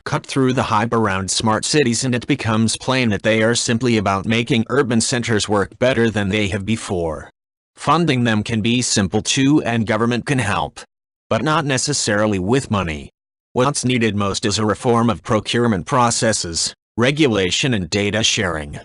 Cut through the hype around smart cities and it becomes plain that they are simply about making urban centers work better than they have before. Funding them can be simple too, and government can help. But not necessarily with money. What's needed most is a reform of procurement processes, regulation and data sharing.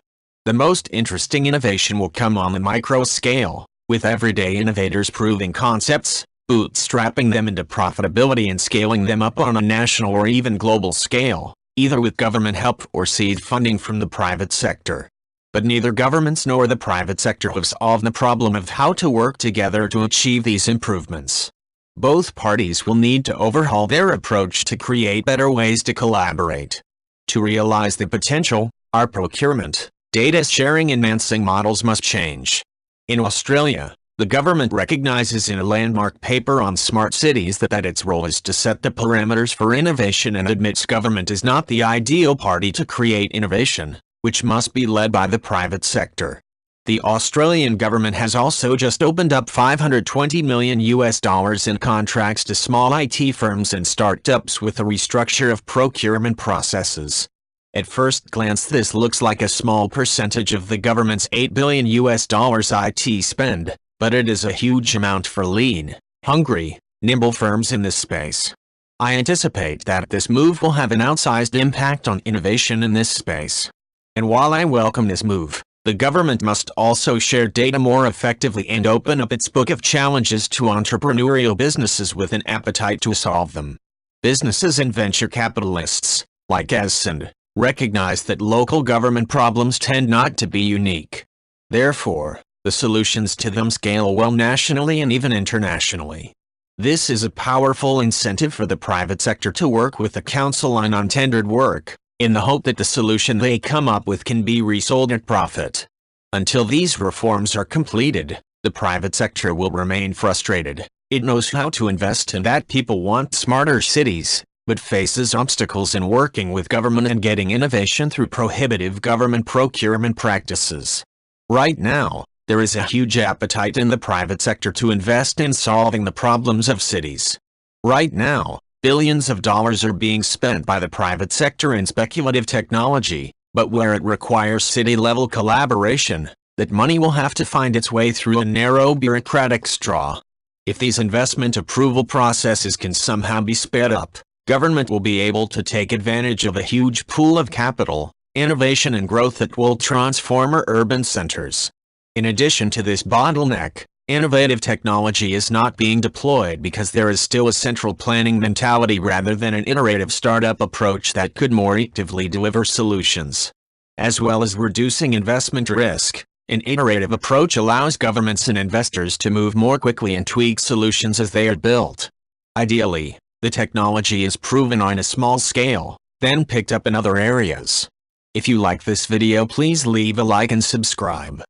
The most interesting innovation will come on the micro scale, with everyday innovators proving concepts, bootstrapping them into profitability and scaling them up on a national or even global scale, either with government help or seed funding from the private sector. But neither governments nor the private sector have solved the problem of how to work together to achieve these improvements. Both parties will need to overhaul their approach to create better ways to collaborate. To realize the potential, our procurement, data sharing and financing models must change. In Australia, the government recognizes in a landmark paper on smart cities that its role is to set the parameters for innovation and admits government is not the ideal party to create innovation, which must be led by the private sector. The Australian government has also just opened up $520 million in contracts to small IT firms and startups with a restructure of procurement processes. At first glance, this looks like a small percentage of the government's $8 billion IT spend, but it is a huge amount for lean, hungry, nimble firms in this space. I anticipate that this move will have an outsized impact on innovation in this space. And while I welcome this move, the government must also share data more effectively and open up its book of challenges to entrepreneurial businesses with an appetite to solve them. Businesses and venture capitalists, like Ascend, recognize that local government problems tend not to be unique. Therefore, the solutions to them scale well nationally and even internationally. This is a powerful incentive for the private sector to work with the council on untendered work, in the hope that the solution they come up with can be resold at profit. Until these reforms are completed, the private sector will remain frustrated. It knows how to invest and that people want smarter cities, but faces obstacles in working with government and getting innovation through prohibitive government procurement practices. Right now, there is a huge appetite in the private sector to invest in solving the problems of cities. Right now, billions of dollars are being spent by the private sector in speculative technology, but where it requires city-level collaboration, that money will have to find its way through a narrow bureaucratic straw. If these investment approval processes can somehow be sped up, government will be able to take advantage of a huge pool of capital, innovation and growth that will transform our urban centers. In addition to this bottleneck, innovative technology is not being deployed because there is still a central planning mentality rather than an iterative startup approach that could more effectively deliver solutions. As well as reducing investment risk, an iterative approach allows governments and investors to move more quickly and tweak solutions as they are built. Ideally, the technology is proven on a small scale, then picked up in other areas. If you like this video, please leave a like and subscribe.